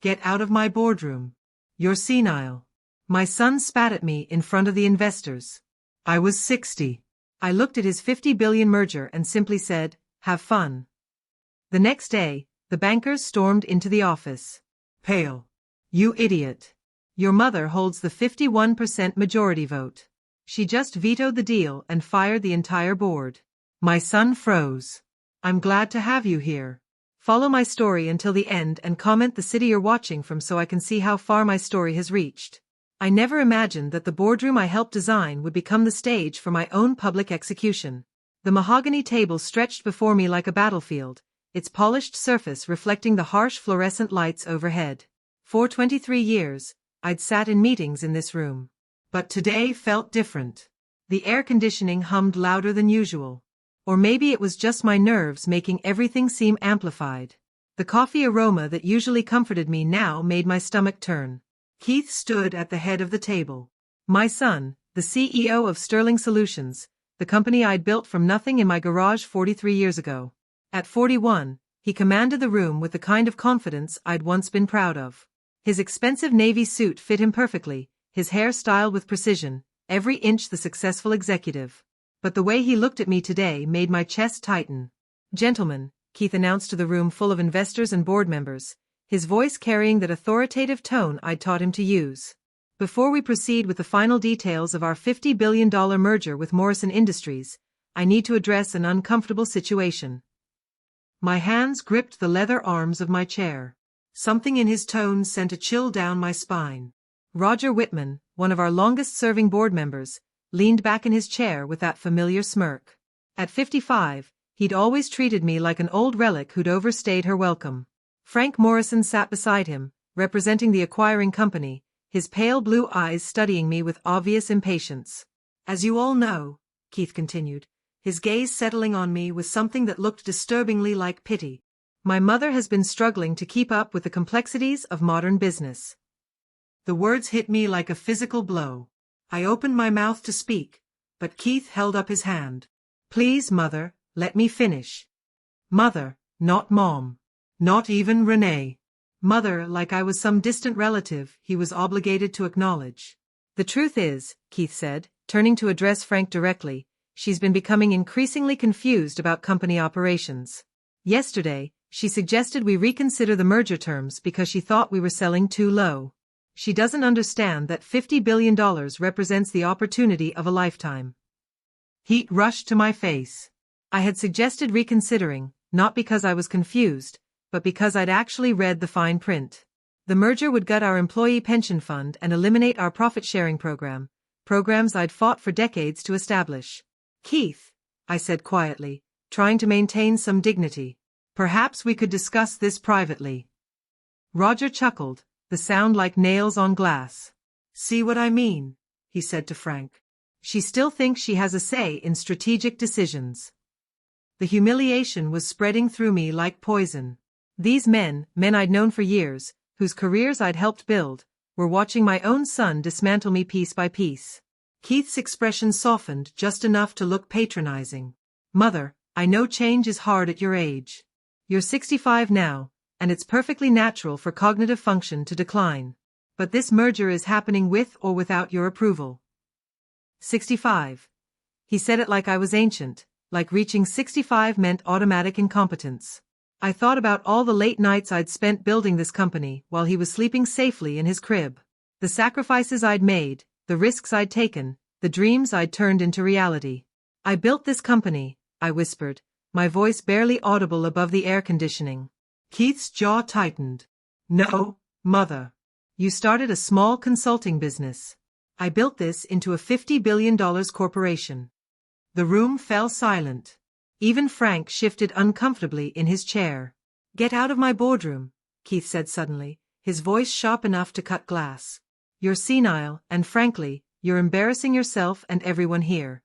Get out of my boardroom. You're senile. My son spat at me in front of the investors. I was 60. I looked at his 50 billion merger and simply said, have fun. The next day, the bankers stormed into the office. Pale. You idiot. Your mother holds the 51% majority vote. She just vetoed the deal and fired the entire board. My son froze. I'm glad to have you here. Follow my story until the end and comment the city you're watching from so I can see how far my story has reached. I never imagined that the boardroom I helped design would become the stage for my own public execution. The mahogany table stretched before me like a battlefield, its polished surface reflecting the harsh fluorescent lights overhead. For 23 years, I'd sat in meetings in this room. But today felt different. The air conditioning hummed louder than usual. Or maybe it was just my nerves making everything seem amplified. The coffee aroma that usually comforted me now made my stomach turn. Keith stood at the head of the table. My son, the CEO of Sterling Solutions, the company I'd built from nothing in my garage 43 years ago. At 41, he commanded the room with the kind of confidence I'd once been proud of. His expensive navy suit fit him perfectly, his hair styled with precision, every inch the successful executive. But the way he looked at me today made my chest tighten. Gentlemen, Keith announced to the room full of investors and board members, his voice carrying that authoritative tone I'd taught him to use. Before we proceed with the final details of our $50 billion merger with Morrison Industries, I need to address an uncomfortable situation. My hands gripped the leather arms of my chair. Something in his tone sent a chill down my spine. Roger Whitman, one of our longest-serving board members, leaned back in his chair with that familiar smirk. At 55, he'd always treated me like an old relic who'd overstayed her welcome. Frank Morrison sat beside him, representing the acquiring company, his pale blue eyes studying me with obvious impatience. As you all know, Keith continued, his gaze settling on me with something that looked disturbingly like pity. My mother has been struggling to keep up with the complexities of modern business. The words hit me like a physical blow. I opened my mouth to speak, but Keith held up his hand. Please, Mother, let me finish. Mother, not Mom. Not even Renee. Mother, like I was some distant relative he was obligated to acknowledge. The truth is, Keith said, turning to address Frank directly, she's been becoming increasingly confused about company operations. Yesterday, she suggested we reconsider the merger terms because she thought we were selling too low. She doesn't understand that $50 billion represents the opportunity of a lifetime. Heat rushed to my face. I had suggested reconsidering, not because I was confused, but because I'd actually read the fine print. The merger would gut our employee pension fund and eliminate our profit-sharing program, programs I'd fought for decades to establish. Keith, I said quietly, trying to maintain some dignity. Perhaps we could discuss this privately. Roger chuckled, the sound like nails on glass. See what I mean? He said to Frank. She still thinks she has a say in strategic decisions. The humiliation was spreading through me like poison. These men I'd known for years, whose careers I'd helped build, were watching my own son dismantle me piece by piece. Keith's expression softened just enough to look patronizing. Mother, I know change is hard at your age. You're 65 now, and it's perfectly natural for cognitive function to decline. But this merger is happening with or without your approval. 65. He said it like I was ancient, like reaching 65 meant automatic incompetence. I thought about all the late nights I'd spent building this company while he was sleeping safely in his crib. The sacrifices I'd made, the risks I'd taken, the dreams I'd turned into reality. I built this company, I whispered, my voice barely audible above the air conditioning. Keith's jaw tightened. No, Mother. You started a small consulting business. I built this into a $50 billion corporation. The room fell silent. Even Frank shifted uncomfortably in his chair. Get out of my boardroom, Keith said suddenly, his voice sharp enough to cut glass. You're senile, and frankly, you're embarrassing yourself and everyone here.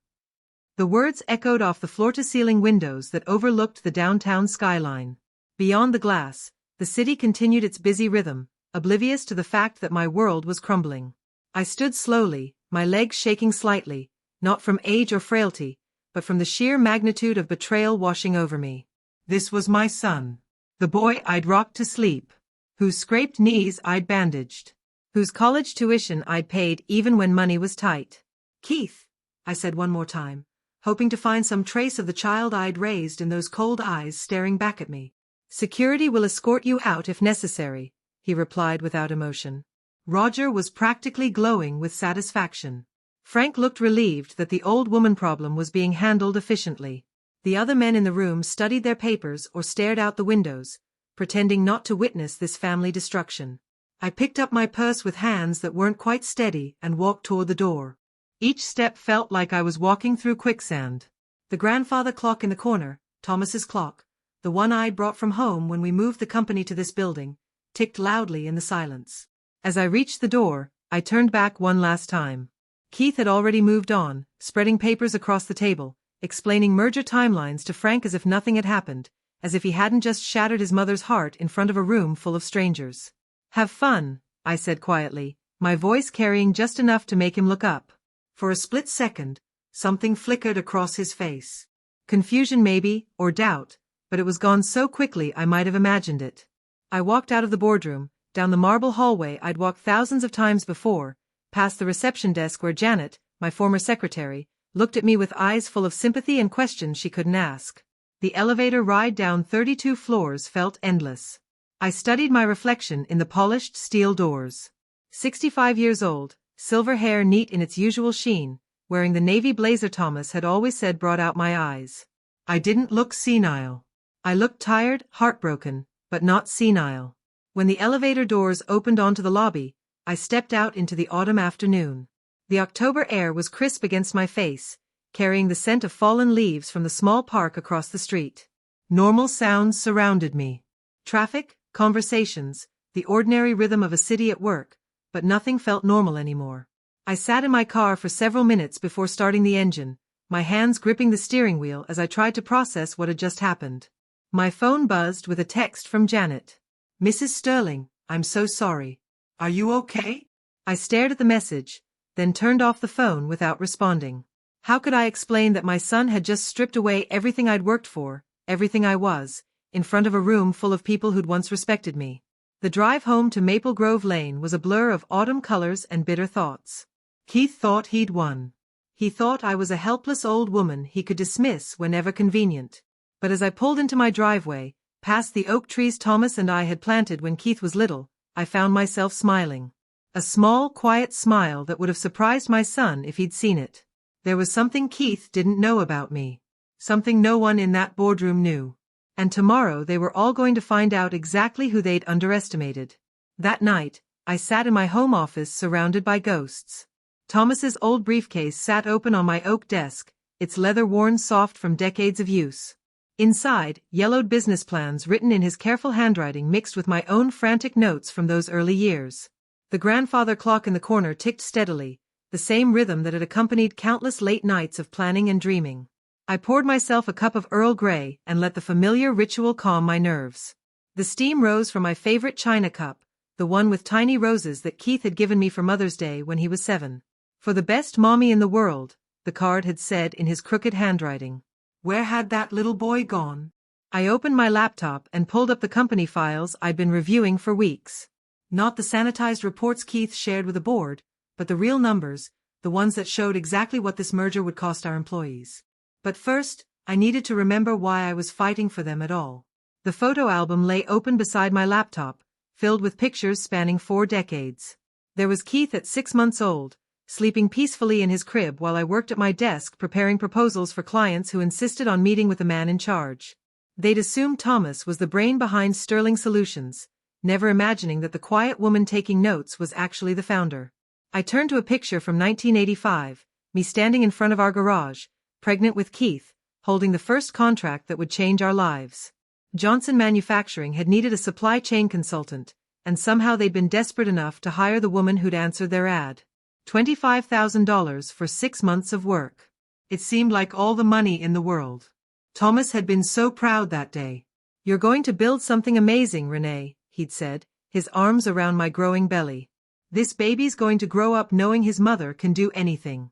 The words echoed off the floor-to-ceiling windows that overlooked the downtown skyline. Beyond the glass, the city continued its busy rhythm, oblivious to the fact that my world was crumbling. I stood slowly, my legs shaking slightly, not from age or frailty, but from the sheer magnitude of betrayal washing over me. This was my son, the boy I'd rocked to sleep, whose scraped knees I'd bandaged, whose college tuition I'd paid even when money was tight. Keith, I said one more time, hoping to find some trace of the child I'd raised in those cold eyes staring back at me. Security will escort you out if necessary, he replied without emotion. Roger was practically glowing with satisfaction. Frank looked relieved that the old woman problem was being handled efficiently. The other men in the room studied their papers or stared out the windows, pretending not to witness this family destruction. I picked up my purse with hands that weren't quite steady and walked toward the door. Each step felt like I was walking through quicksand. The grandfather clock in the corner, Thomas's clock, the one I'd brought from home when we moved the company to this building, ticked loudly in the silence. As I reached the door, I turned back one last time. Keith had already moved on, spreading papers across the table, explaining merger timelines to Frank as if nothing had happened, as if he hadn't just shattered his mother's heart in front of a room full of strangers. Have fun, I said quietly, my voice carrying just enough to make him look up. For a split second, something flickered across his face. Confusion maybe, or doubt, but it was gone so quickly I might have imagined it. I walked out of the boardroom, down the marble hallway I'd walked thousands of times before, past the reception desk where Janet, my former secretary, looked at me with eyes full of sympathy and questions she couldn't ask. The elevator ride down 32 floors felt endless. I studied my reflection in the polished steel doors. 65 years old, silver hair neat in its usual sheen, wearing the navy blazer Thomas had always said brought out my eyes. I didn't look senile. I looked tired, heartbroken, but not senile. When the elevator doors opened onto the lobby, I stepped out into the autumn afternoon. The October air was crisp against my face, carrying the scent of fallen leaves from the small park across the street. Normal sounds surrounded me. Traffic, conversations, the ordinary rhythm of a city at work, but nothing felt normal anymore. I sat in my car for several minutes before starting the engine, my hands gripping the steering wheel as I tried to process what had just happened. My phone buzzed with a text from Janet. Mrs. Sterling, I'm so sorry. Are you okay? I stared at the message, then turned off the phone without responding. How could I explain that my son had just stripped away everything I'd worked for, everything I was, in front of a room full of people who'd once respected me? The drive home to Maple Grove Lane was a blur of autumn colors and bitter thoughts. Keith thought he'd won. He thought I was a helpless old woman he could dismiss whenever convenient. But as I pulled into my driveway, past the oak trees Thomas and I had planted when Keith was little, I found myself smiling. A small, quiet smile that would have surprised my son if he'd seen it. There was something Keith didn't know about me. Something no one in that boardroom knew. And tomorrow they were all going to find out exactly who they'd underestimated. That night, I sat in my home office surrounded by ghosts. Thomas's old briefcase sat open on my oak desk, its leather worn soft from decades of use. Inside, yellowed business plans written in his careful handwriting mixed with my own frantic notes from those early years. The grandfather clock in the corner ticked steadily, the same rhythm that had accompanied countless late nights of planning and dreaming. I poured myself a cup of Earl Grey and let the familiar ritual calm my nerves. The steam rose from my favorite china cup, the one with tiny roses that Keith had given me for Mother's Day when he was 7. For the best mommy in the world, the card had said in his crooked handwriting. Where had that little boy gone? I opened my laptop and pulled up the company files I'd been reviewing for weeks. Not the sanitized reports Keith shared with the board, but the real numbers, the ones that showed exactly what this merger would cost our employees. But first, I needed to remember why I was fighting for them at all. The photo album lay open beside my laptop, filled with pictures spanning 4 decades. There was Keith at 6 months old, sleeping peacefully in his crib while I worked at my desk preparing proposals for clients who insisted on meeting with the man in charge. They'd assumed Thomas was the brain behind Sterling Solutions, never imagining that the quiet woman taking notes was actually the founder. I turned to a picture from 1985, me standing in front of our garage, pregnant with Keith, holding the first contract that would change our lives. Johnson Manufacturing had needed a supply chain consultant, and somehow they'd been desperate enough to hire the woman who'd answered their ad. $25,000 for 6 months of work. It seemed like all the money in the world. Thomas had been so proud that day. You're going to build something amazing, Renee, he'd said, his arms around my growing belly. This baby's going to grow up knowing his mother can do anything.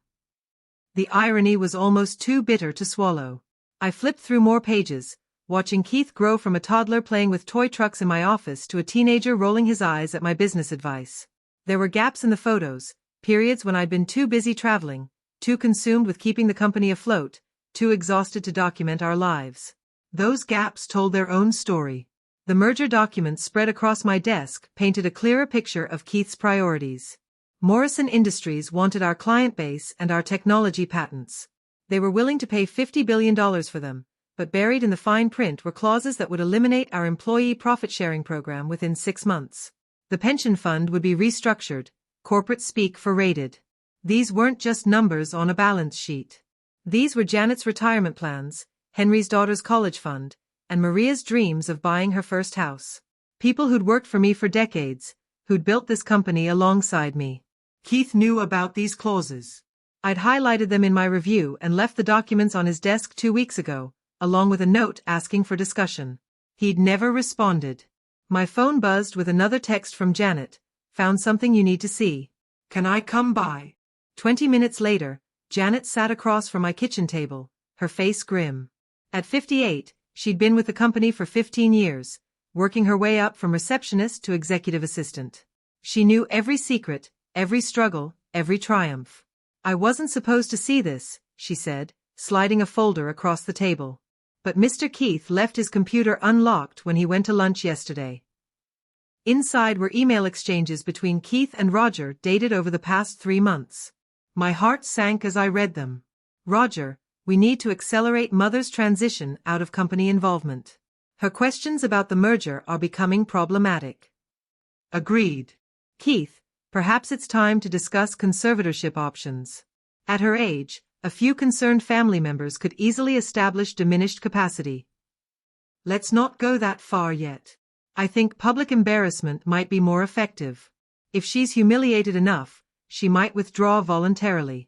The irony was almost too bitter to swallow. I flipped through more pages, watching Keith grow from a toddler playing with toy trucks in my office to a teenager rolling his eyes at my business advice. There were gaps in the photos, periods when I'd been too busy traveling, too consumed with keeping the company afloat, too exhausted to document our lives. Those gaps told their own story. The merger documents spread across my desk painted a clearer picture of Keith's priorities. Morrison Industries wanted our client base and our technology patents. They were willing to pay $50 billion for them, but buried in the fine print were clauses that would eliminate our employee profit-sharing program within 6 months. The pension fund would be restructured, corporate speak for raided. These weren't just numbers on a balance sheet. These were Janet's retirement plans, Henry's daughter's college fund, and Maria's dreams of buying her first house. People who'd worked for me for decades, who'd built this company alongside me. Keith knew about these clauses. I'd highlighted them in my review and left the documents on his desk 2 weeks ago, along with a note asking for discussion. He'd never responded. My phone buzzed with another text from Janet. Found something you need to see. Can I come by? 20 minutes later, Janet sat across from my kitchen table, her face grim. At 58, she'd been with the company for 15 years, working her way up from receptionist to executive assistant. She knew every secret, every struggle, every triumph. I wasn't supposed to see this, she said, sliding a folder across the table. But Mr. Keith left his computer unlocked when he went to lunch yesterday. Inside were email exchanges between Keith and Roger dated over the past 3 months. My heart sank as I read them. Roger, we need to accelerate Mother's transition out of company involvement. Her questions about the merger are becoming problematic. Agreed. Keith, perhaps it's time to discuss conservatorship options. At her age, a few concerned family members could easily establish diminished capacity. Let's not go that far yet. I think public embarrassment might be more effective. If she's humiliated enough, she might withdraw voluntarily.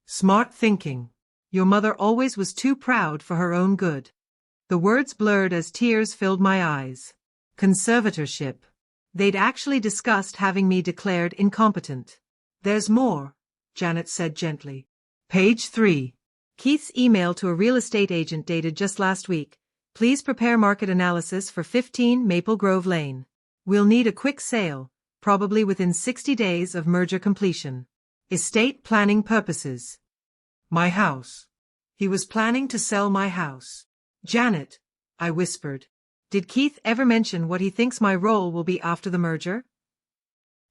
Smart thinking. Your mother always was too proud for her own good. The words blurred as tears filled my eyes. Conservatorship. They'd actually discussed having me declared incompetent. There's more, Janet said gently. Page 3. Keith's email to a real estate agent dated just last week. Please prepare market analysis for 15 Maple Grove Lane. We'll need a quick sale, probably within 60 days of merger completion. Estate planning purposes. My house. He was planning to sell my house. Janet, I whispered. Did Keith ever mention what he thinks my role will be after the merger?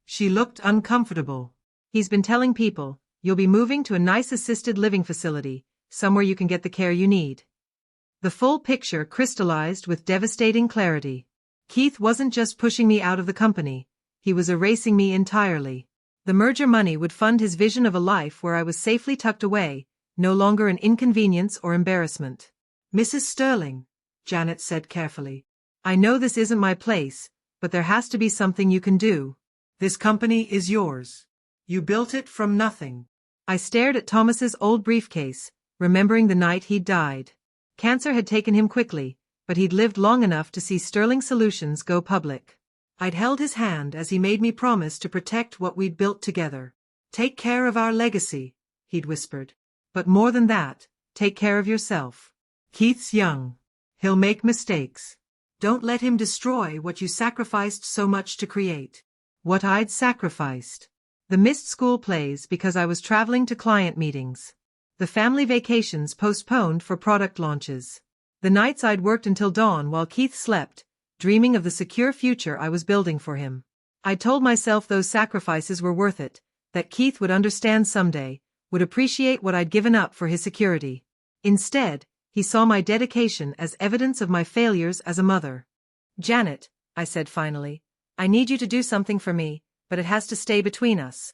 She looked uncomfortable. He's been telling people, you'll be moving to a nice assisted living facility, somewhere you can get the care you need. The full picture crystallized with devastating clarity. Keith wasn't just pushing me out of the company, he was erasing me entirely. The merger money would fund his vision of a life where I was safely tucked away, no longer an inconvenience or embarrassment. Mrs. Sterling, Janet said carefully. I know this isn't my place, but there has to be something you can do. This company is yours. You built it from nothing. I stared at Thomas's old briefcase, remembering the night he'd died. Cancer had taken him quickly, but he'd lived long enough to see Sterling Solutions go public. I'd held his hand as he made me promise to protect what we'd built together. Take care of our legacy, he'd whispered. But more than that, take care of yourself. Keith's young. He'll make mistakes. Don't let him destroy what you sacrificed so much to create. What I'd sacrificed. The missed school plays because I was traveling to client meetings. The family vacations postponed for product launches. The nights I'd worked until dawn while Keith slept, dreaming of the secure future I was building for him. I told myself those sacrifices were worth it, that Keith would understand someday, would appreciate what I'd given up for his security. Instead, he saw my dedication as evidence of my failures as a mother. Janet, I said finally, I need you to do something for me, but it has to stay between us.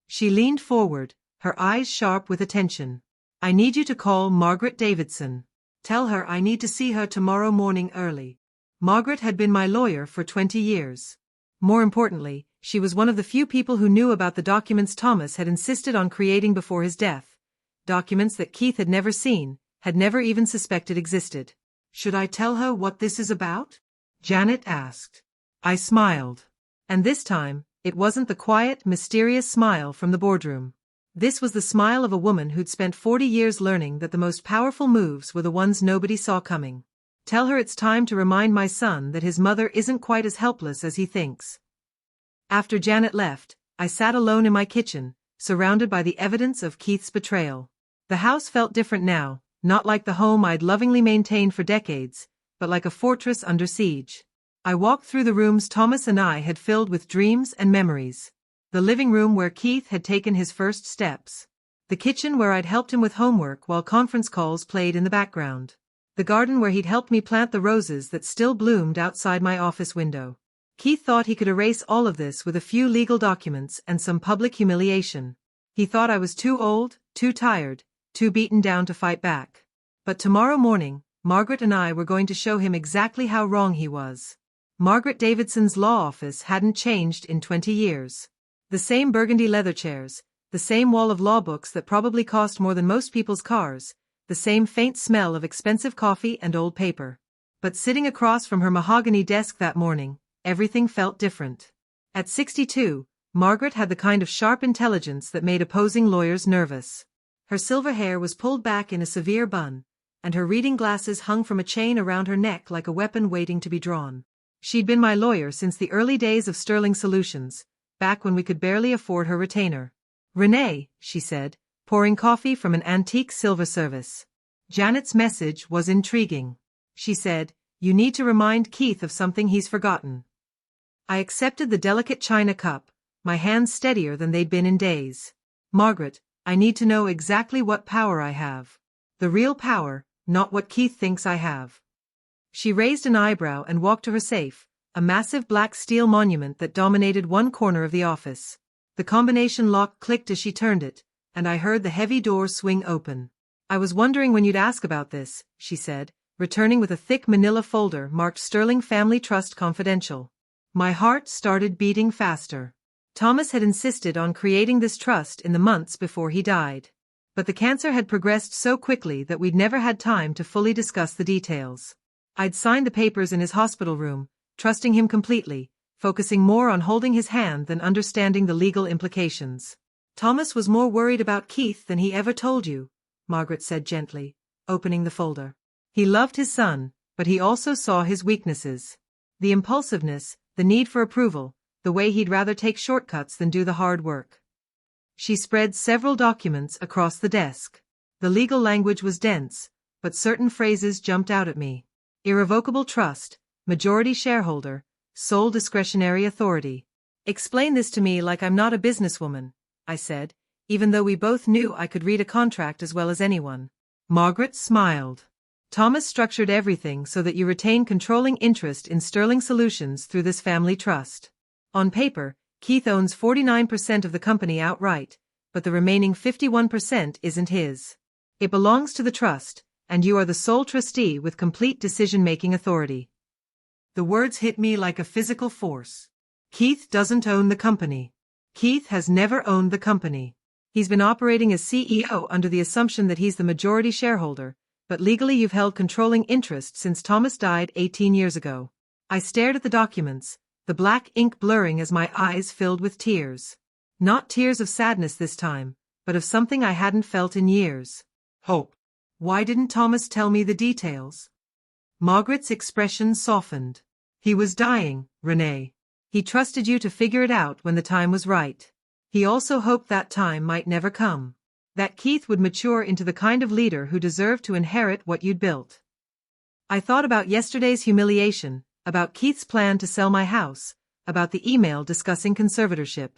She leaned forward, her eyes sharp with attention. I need you to call Margaret Davidson. Tell her I need to see her tomorrow morning early. Margaret had been my lawyer for 20 years. More importantly, she was one of the few people who knew about the documents Thomas had insisted on creating before his death. Documents that Keith had never seen, had never even suspected existed. Should I tell her what this is about? Janet asked. I smiled. And this time, it wasn't the quiet, mysterious smile from the boardroom. This was the smile of a woman who'd spent 40 years learning that the most powerful moves were the ones nobody saw coming. Tell her it's time to remind my son that his mother isn't quite as helpless as he thinks. After Janet left, I sat alone in my kitchen, surrounded by the evidence of Keith's betrayal. The house felt different now, not like the home I'd lovingly maintained for decades, but like a fortress under siege. I walked through the rooms Thomas and I had filled with dreams and memories. The living room where Keith had taken his first steps. The kitchen where I'd helped him with homework while conference calls played in the background. The garden where he'd helped me plant the roses that still bloomed outside my office window. Keith thought he could erase all of this with a few legal documents and some public humiliation. He thought I was too old, too tired, too beaten down to fight back. But tomorrow morning, Margaret and I were going to show him exactly how wrong he was. Margaret Davidson's law office hadn't changed in 20 years. The same burgundy leather chairs, the same wall of law books that probably cost more than most people's cars, the same faint smell of expensive coffee and old paper. But sitting across from her mahogany desk that morning, everything felt different. At 62, Margaret had the kind of sharp intelligence that made opposing lawyers nervous. Her silver hair was pulled back in a severe bun, and her reading glasses hung from a chain around her neck like a weapon waiting to be drawn. She'd been my lawyer since the early days of Sterling Solutions, back when we could barely afford her retainer. "Renee," she said, pouring coffee from an antique silver service. Janet's message was intriguing. She said, "You need to remind Keith of something he's forgotten." I accepted the delicate china cup, my hands steadier than they'd been in days. "Margaret, I need to know exactly what power I have. The real power, not what Keith thinks I have." She raised an eyebrow and walked to her safe, a massive black steel monument that dominated one corner of the office. The combination lock clicked as she turned it, and I heard the heavy door swing open. "I was wondering when you'd ask about this," she said, returning with a thick manila folder marked Sterling Family Trust Confidential. My heart started beating faster. Thomas had insisted on creating this trust in the months before he died. But the cancer had progressed so quickly that we'd never had time to fully discuss the details. I'd signed the papers in his hospital room, trusting him completely, focusing more on holding his hand than understanding the legal implications. "Thomas was more worried about Keith than he ever told you," Margaret said gently, opening the folder. "He loved his son, but he also saw his weaknesses. The impulsiveness, the need for approval, the way he'd rather take shortcuts than do the hard work." She spread several documents across the desk. The legal language was dense, but certain phrases jumped out at me. Irrevocable trust, majority shareholder, sole discretionary authority. "Explain this to me like I'm not a businesswoman," I said, even though we both knew I could read a contract as well as anyone. Margaret smiled. "Thomas structured everything so that you retain controlling interest in Sterling Solutions through this family trust. On paper, Keith owns 49% of the company outright, but the remaining 51% isn't his. It belongs to the trust, and you are the sole trustee with complete decision-making authority." The words hit me like a physical force. Keith doesn't own the company. Keith has never owned the company. He's been operating as CEO under the assumption that he's the majority shareholder, but legally you've held controlling interest since Thomas died 18 years ago. I stared at the documents, the black ink blurring as my eyes filled with tears. Not tears of sadness this time, but of something I hadn't felt in years. Hope. "Why didn't Thomas tell me the details?" Margaret's expression softened. "He was dying, Renee. He trusted you to figure it out when the time was right. He also hoped that time might never come. That Keith would mature into the kind of leader who deserved to inherit what you'd built." I thought about yesterday's humiliation, about Keith's plan to sell my house, about the email discussing conservatorship.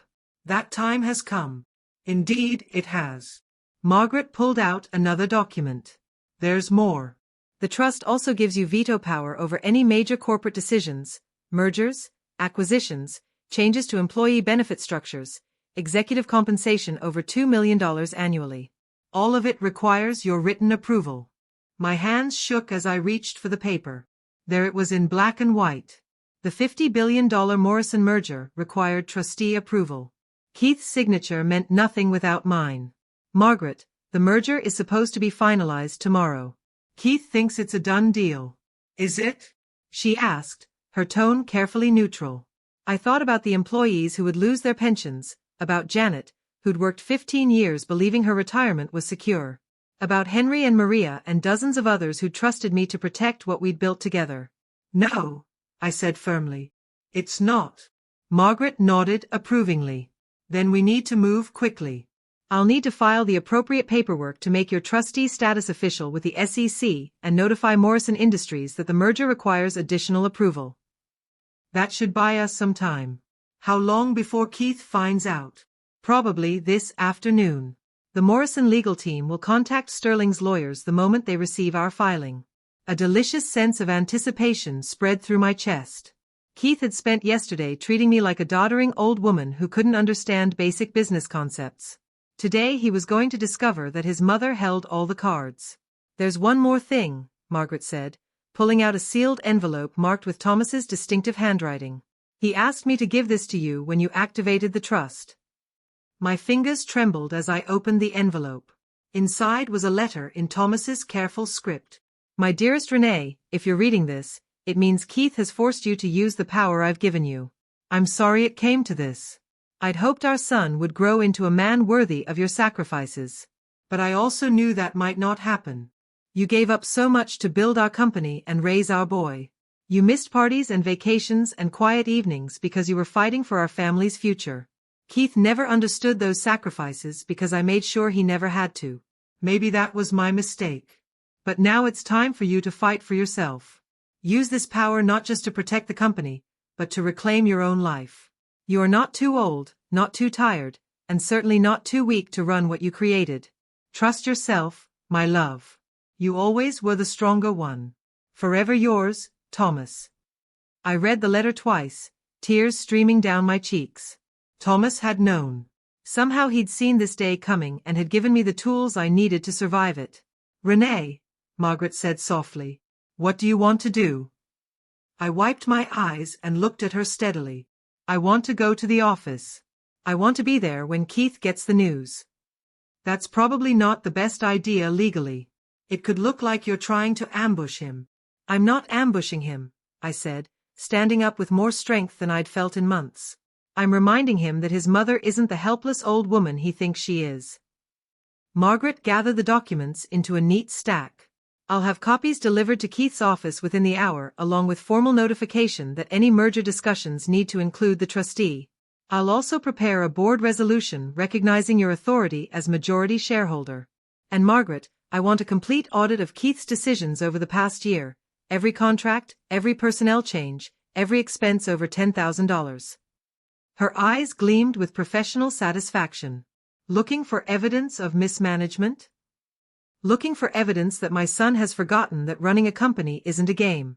"That time has come. Indeed, it has." Margaret pulled out another document. "There's more. The trust also gives you veto power over any major corporate decisions, mergers, acquisitions, changes to employee benefit structures, executive compensation over $2 million annually. All of it requires your written approval." My hands shook as I reached for the paper. There it was in black and white. The $50 billion Morrison merger required trustee approval. Keith's signature meant nothing without mine. "Margaret, the merger is supposed to be finalized tomorrow. Keith thinks it's a done deal." "Is it?" she asked, her tone carefully neutral. I thought about the employees who would lose their pensions, about Janet, who'd worked 15 years believing her retirement was secure. About Henry and Maria and dozens of others who trusted me to protect what we'd built together. No, I said firmly. It's not. Margaret nodded approvingly. Then we need to move quickly. I'll need to file the appropriate paperwork to make your trustee status official with the SEC and notify Morrison Industries that the merger requires additional approval. That should buy us some time. How long before Keith finds out? Probably this afternoon. The Morrison legal team will contact Sterling's lawyers the moment they receive our filing. A delicious sense of anticipation spread through my chest. Keith had spent yesterday treating me like a doddering old woman who couldn't understand basic business concepts. Today he was going to discover that his mother held all the cards. There's one more thing, Margaret said, pulling out a sealed envelope marked with Thomas's distinctive handwriting. He asked me to give this to you when you activated the trust. My fingers trembled as I opened the envelope. Inside was a letter in Thomas's careful script. My dearest Renee, if you're reading this, it means Keith has forced you to use the power I've given you. I'm sorry it came to this. I'd hoped our son would grow into a man worthy of your sacrifices. But I also knew that might not happen. You gave up so much to build our company and raise our boy. You missed parties and vacations and quiet evenings because you were fighting for our family's future. Keith never understood those sacrifices because I made sure he never had to. Maybe that was my mistake. But now it's time for you to fight for yourself. Use this power not just to protect the company, but to reclaim your own life. You are not too old, not too tired, and certainly not too weak to run what you created. Trust yourself, my love. You always were the stronger one. Forever yours, Thomas. I read the letter twice, tears streaming down my cheeks. Thomas had known. Somehow he'd seen this day coming and had given me the tools I needed to survive it. Renee, Margaret said softly, what do you want to do? I wiped my eyes and looked at her steadily. I want to go to the office. I want to be there when Keith gets the news. That's probably not the best idea legally. It could look like you're trying to ambush him. I'm not ambushing him, I said, standing up with more strength than I'd felt in months. I'm reminding him that his mother isn't the helpless old woman he thinks she is. Margaret gathered the documents into a neat stack. I'll have copies delivered to Keith's office within the hour along with formal notification that any merger discussions need to include the trustee. I'll also prepare a board resolution recognizing your authority as majority shareholder. And Margaret, I want a complete audit of Keith's decisions over the past year, every contract, every personnel change, every expense over $10,000. Her eyes gleamed with professional satisfaction. Looking for evidence of mismanagement? Looking for evidence that my son has forgotten that running a company isn't a game.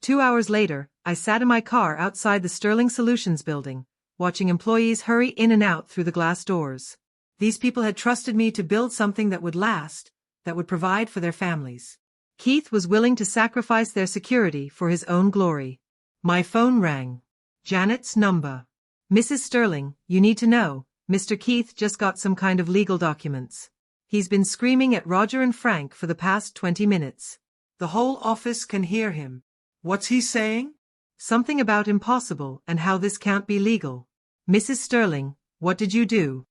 2 hours later, I sat in my car outside the Sterling Solutions building, watching employees hurry in and out through the glass doors. These people had trusted me to build something that would last, that would provide for their families. Keith was willing to sacrifice their security for his own glory. My phone rang. Janet's number. Mrs. Sterling, you need to know, Mr. Keith just got some kind of legal documents. He's been screaming at Roger and Frank for the past 20 minutes. The whole office can hear him. What's he saying? Something about impossible and how this can't be legal. Mrs. Sterling, what did you do?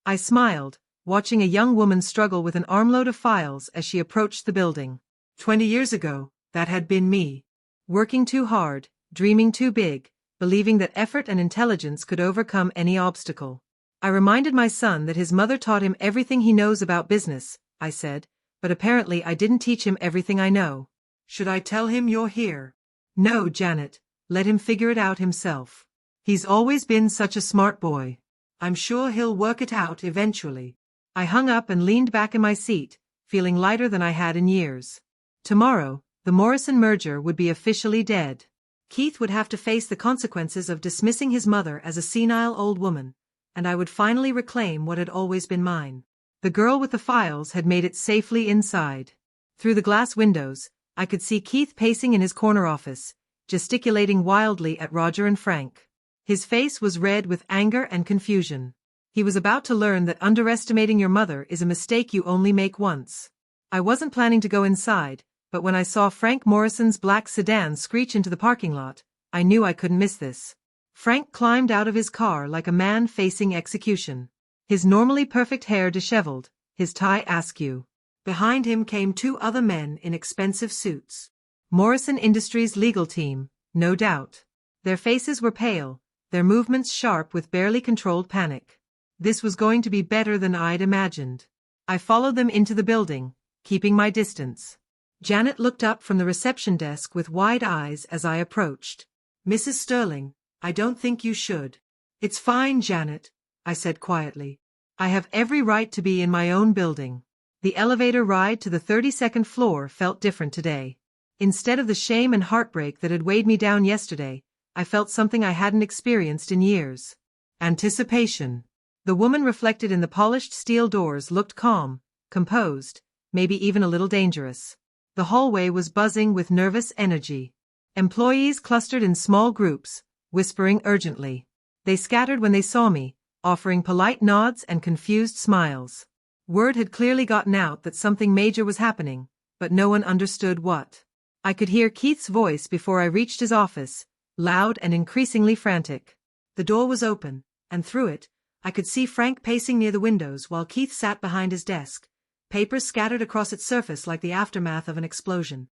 I smiled, watching a young woman struggle with an armload of files as she approached the building. 20 years ago, that had been me. Working too hard, dreaming too big, believing that effort and intelligence could overcome any obstacle. I reminded my son that his mother taught him everything he knows about business, I said, but apparently I didn't teach him everything I know. Should I tell him you're here? No, Janet, let him figure it out himself. He's always been such a smart boy. I'm sure he'll work it out eventually. I hung up and leaned back in my seat, feeling lighter than I had in years. Tomorrow, the Morrison merger would be officially dead. Keith would have to face the consequences of dismissing his mother as a senile old woman, and I would finally reclaim what had always been mine. The girl with the files had made it safely inside. Through the glass windows, I could see Keith pacing in his corner office, gesticulating wildly at Roger and Frank. His face was red with anger and confusion. He was about to learn that underestimating your mother is a mistake you only make once. I wasn't planning to go inside, but when I saw Frank Morrison's black sedan screech into the parking lot, I knew I couldn't miss this. Frank climbed out of his car like a man facing execution. His normally perfect hair disheveled, his tie askew. Behind him came two other men in expensive suits. Morrison Industries' legal team, no doubt. Their faces were pale, their movements sharp with barely controlled panic. This was going to be better than I'd imagined. I followed them into the building, keeping my distance. Janet looked up from the reception desk with wide eyes as I approached. "Mrs. Sterling, I don't think you should." "It's fine, Janet," I said quietly. "I have every right to be in my own building." The elevator ride to the 32nd floor felt different today. Instead of the shame and heartbreak that had weighed me down yesterday, I felt something I hadn't experienced in years. Anticipation. The woman reflected in the polished steel doors looked calm, composed, maybe even a little dangerous. The hallway was buzzing with nervous energy. Employees clustered in small groups, whispering urgently. They scattered when they saw me, offering polite nods and confused smiles. Word had clearly gotten out that something major was happening, but no one understood what. I could hear Keith's voice before I reached his office, loud and increasingly frantic. The door was open, and through it, I could see Frank pacing near the windows while Keith sat behind his desk, papers scattered across its surface like the aftermath of an explosion.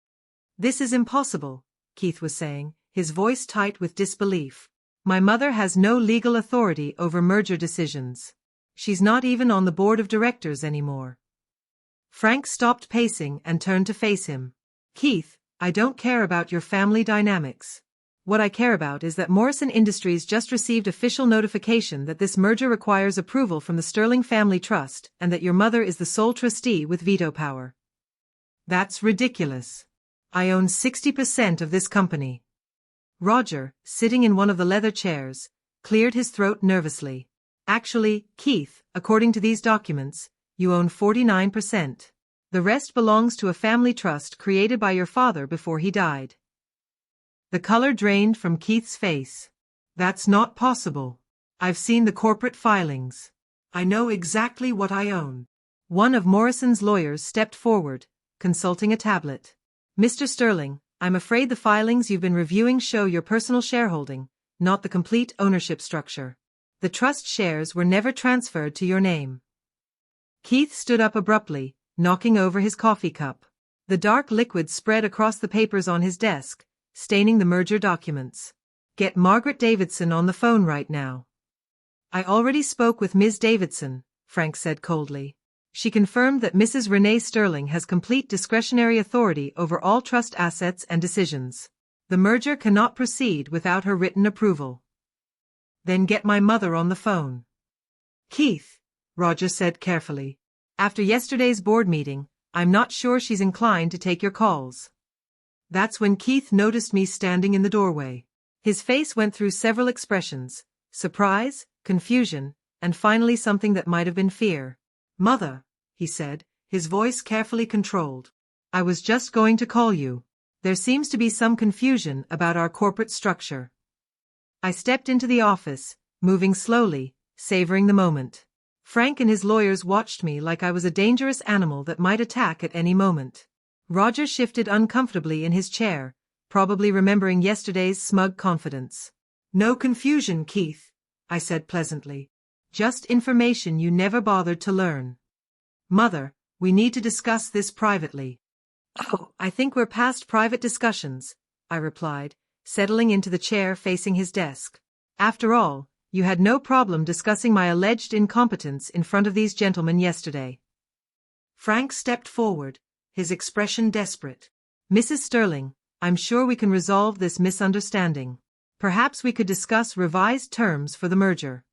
"This is impossible," Keith was saying, his voice tight with disbelief. "My mother has no legal authority over merger decisions. She's not even on the board of directors anymore." Frank stopped pacing and turned to face him. "Keith, I don't care about your family dynamics. What I care about is that Morrison Industries just received official notification that this merger requires approval from the Sterling Family Trust and that your mother is the sole trustee with veto power. That's ridiculous. I own 60% of this company." Roger, sitting in one of the leather chairs, cleared his throat nervously. "Actually, Keith, according to these documents, you own 49%. The rest belongs to a family trust created by your father before he died." The color drained from Keith's face. "That's not possible. I've seen the corporate filings. I know exactly what I own." One of Morrison's lawyers stepped forward, consulting a tablet. "Mr. Sterling, I'm afraid the filings you've been reviewing show your personal shareholding, not the complete ownership structure. The trust shares were never transferred to your name." Keith stood up abruptly, knocking over his coffee cup. The dark liquid spread across the papers on his desk, staining the merger documents. "Get Margaret Davidson on the phone right now." "I already spoke with Ms. Davidson," Frank said coldly. "She confirmed that Mrs. Renee Sterling has complete discretionary authority over all trust assets and decisions. The merger cannot proceed without her written approval." "Then get my mother on the phone." "Keith," Roger said carefully, "after yesterday's board meeting, I'm not sure she's inclined to take your calls." That's when Keith noticed me standing in the doorway. His face went through several expressions: surprise, confusion, and finally something that might have been fear. "Mother," he said, his voice carefully controlled. "I was just going to call you. There seems to be some confusion about our corporate structure." I stepped into the office, moving slowly, savoring the moment. Frank and his lawyers watched me like I was a dangerous animal that might attack at any moment. Roger shifted uncomfortably in his chair, probably remembering yesterday's smug confidence. "No confusion, Keith," I said pleasantly. "Just information you never bothered to learn." "Mother, we need to discuss this privately." "Oh, I think we're past private discussions," I replied, settling into the chair facing his desk. "After all, you had no problem discussing my alleged incompetence in front of these gentlemen yesterday." Frank stepped forward, his expression desperate. "Mrs. Sterling, I'm sure we can resolve this misunderstanding. Perhaps we could discuss revised terms for the merger."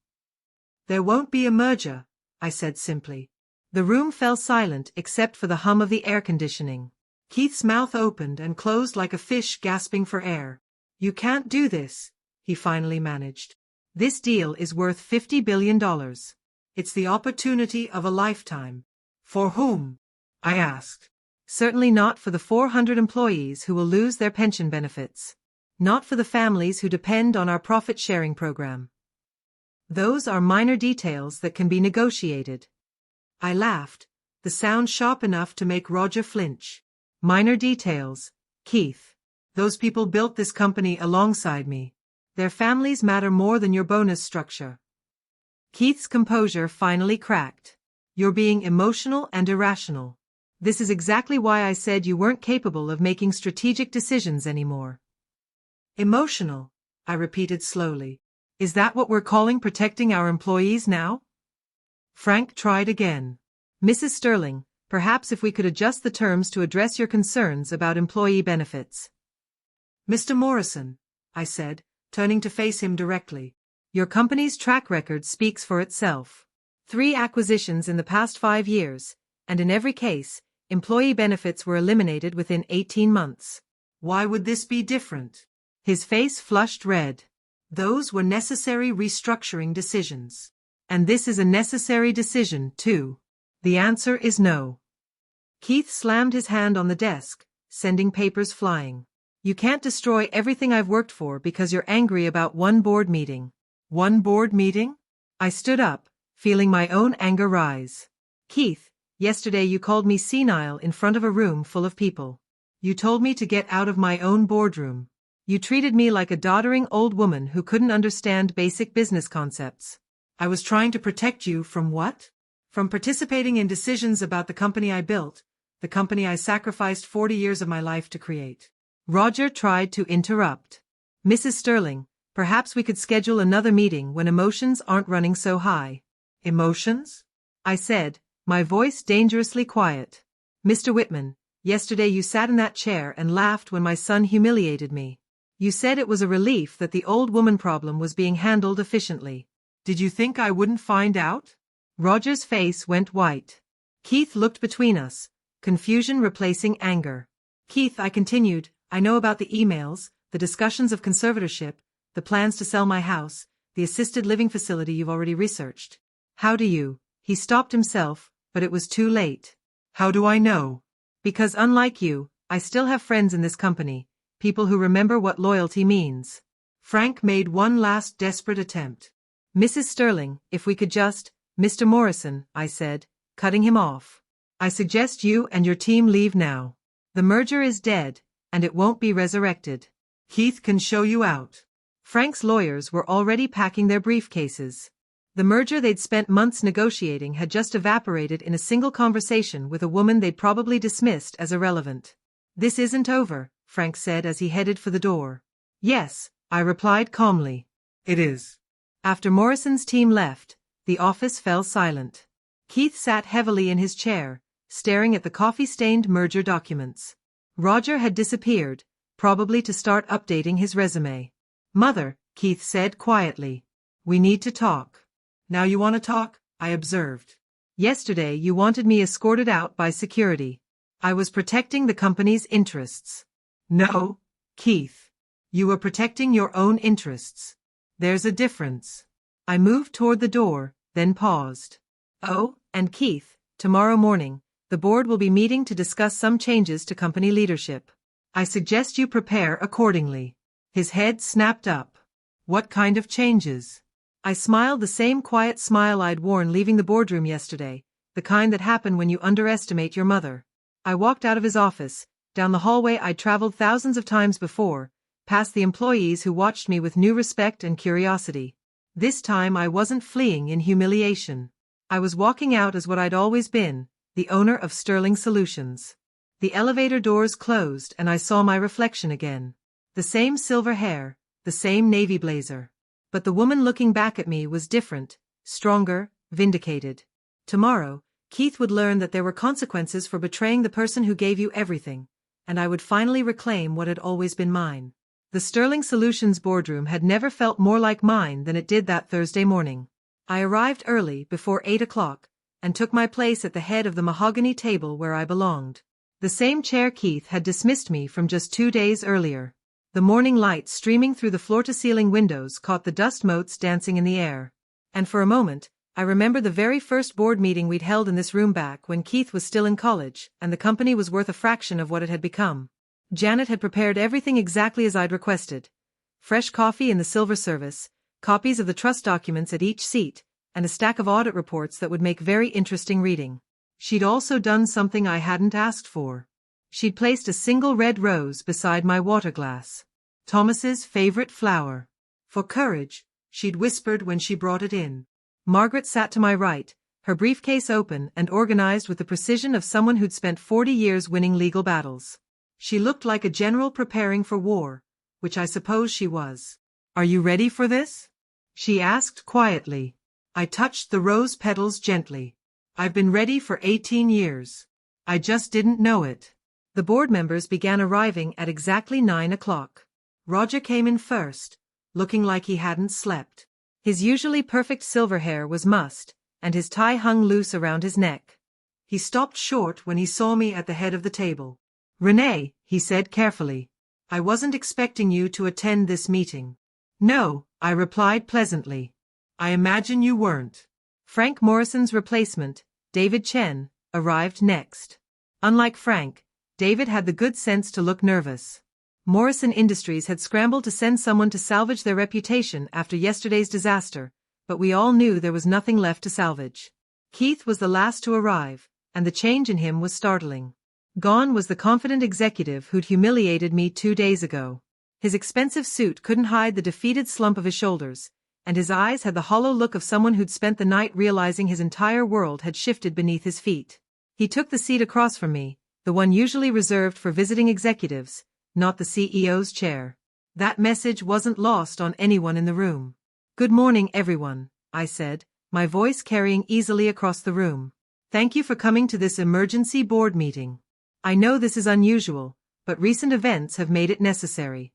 "There won't be a merger," I said simply. The room fell silent except for the hum of the air conditioning. Keith's mouth opened and closed like a fish gasping for air. "You can't do this," he finally managed. "This deal is worth $50 billion. It's the opportunity of a lifetime." "For whom?" I asked. "Certainly not for the 400 employees who will lose their pension benefits. Not for the families who depend on our profit-sharing program. Those are minor details that can be negotiated." I laughed, the sound sharp enough to make Roger flinch. "Minor details, Keith. Those people built this company alongside me. Their families matter more than your bonus structure." Keith's composure finally cracked. You're being emotional and irrational. This is exactly why I said you weren't capable of making strategic decisions anymore. Emotional, I repeated slowly. Is that what we're calling protecting our employees now? Frank tried again. Mrs. Sterling, perhaps if we could adjust the terms to address your concerns about employee benefits. Mr. Morrison, I said, turning to face him directly. Your company's track record speaks for itself. 3 acquisitions in the past 5 years, and in every case, employee benefits were eliminated within 18 months. Why would this be different? His face flushed red. Those were necessary restructuring decisions. And this is a necessary decision, too. The answer is no. Keith slammed his hand on the desk, sending papers flying. You can't destroy everything I've worked for because you're angry about one board meeting. One board meeting? I stood up, feeling my own anger rise. Keith, yesterday you called me senile in front of a room full of people. You told me to get out of my own boardroom. You treated me like a doddering old woman who couldn't understand basic business concepts. I was trying to protect you from what? From participating in decisions about the company I built, the company I sacrificed 40 years of my life to create. Roger tried to interrupt. Mrs. Sterling, perhaps we could schedule another meeting when emotions aren't running so high. Emotions? I said, my voice dangerously quiet. Mr. Whitman, yesterday you sat in that chair and laughed when my son humiliated me. You said it was a relief that the old woman problem was being handled efficiently. Did you think I wouldn't find out? Roger's face went white. Keith looked between us, confusion replacing anger. Keith, I continued, I know about the emails, the discussions of conservatorship, the plans to sell my house, the assisted living facility you've already researched. How do you? He stopped himself, but it was too late. How do I know? Because unlike you, I still have friends in this company, people who remember what loyalty means. Frank made one last desperate attempt. Mrs. Sterling, if we could just, Mr. Morrison, I said, cutting him off. I suggest you and your team leave now. The merger is dead, and it won't be resurrected. Keith can show you out. Frank's lawyers were already packing their briefcases. The merger they'd spent months negotiating had just evaporated in a single conversation with a woman they'd probably dismissed as irrelevant. This isn't over, Frank said as he headed for the door. Yes, I replied calmly. It is. After Morrison's team left, the office fell silent. Keith sat heavily in his chair, staring at the coffee-stained merger documents. Roger had disappeared, probably to start updating his resume. Mother, Keith said quietly. We need to talk. Now you want to talk? I observed. Yesterday you wanted me escorted out by security. I was protecting the company's interests. No, Keith. You were protecting your own interests. There's a difference. I moved toward the door, then paused. Oh, and Keith, tomorrow morning, the board will be meeting to discuss some changes to company leadership. I suggest you prepare accordingly. His head snapped up. What kind of changes? I smiled the same quiet smile I'd worn leaving the boardroom yesterday, the kind that happen when you underestimate your mother. I walked out of his office, down the hallway I'd traveled thousands of times before, past the employees who watched me with new respect and curiosity. This time I wasn't fleeing in humiliation. I was walking out as what I'd always been, the owner of Sterling Solutions. The elevator doors closed and I saw my reflection again. The same silver hair, the same navy blazer. But the woman looking back at me was different, stronger, vindicated. Tomorrow, Keith would learn that there were consequences for betraying the person who gave you everything, and I would finally reclaim what had always been mine. The Sterling Solutions boardroom had never felt more like mine than it did that Thursday morning. I arrived early, before 8 o'clock, and took my place at the head of the mahogany table where I belonged. The same chair Keith had dismissed me from just 2 days earlier. The morning light streaming through the floor-to-ceiling windows caught the dust motes dancing in the air. And for a moment, I remember the very first board meeting we'd held in this room back when Keith was still in college, and the company was worth a fraction of what it had become. Janet had prepared everything exactly as I'd requested. Fresh coffee in the silver service, copies of the trust documents at each seat, and a stack of audit reports that would make very interesting reading. She'd also done something I hadn't asked for. She'd placed a single red rose beside my water glass. Thomas's favorite flower. For courage, she'd whispered when she brought it in. Margaret sat to my right, her briefcase open and organized with the precision of someone who'd spent 40 years winning legal battles. She looked like a general preparing for war, which I suppose she was. "Are you ready for this?" she asked quietly. I touched the rose petals gently. "I've been ready for 18 years. I just didn't know it." The board members began arriving at exactly 9 o'clock. Roger came in first, looking like he hadn't slept. His usually perfect silver hair was mussed, and his tie hung loose around his neck. He stopped short when he saw me at the head of the table. "Renee," he said carefully, "I wasn't expecting you to attend this meeting." "No," I replied pleasantly. "I imagine you weren't." Frank Morrison's replacement, David Chen, arrived next. Unlike Frank, David had the good sense to look nervous. Morrison Industries had scrambled to send someone to salvage their reputation after yesterday's disaster, but we all knew there was nothing left to salvage. Keith was the last to arrive, and the change in him was startling. Gone was the confident executive who'd humiliated me 2 days ago. His expensive suit couldn't hide the defeated slump of his shoulders, and his eyes had the hollow look of someone who'd spent the night realizing his entire world had shifted beneath his feet. He took the seat across from me, the one usually reserved for visiting executives, not the CEO's chair. That message wasn't lost on anyone in the room. "Good morning, everyone," I said, my voice carrying easily across the room. "Thank you for coming to this emergency board meeting. I know this is unusual, but recent events have made it necessary."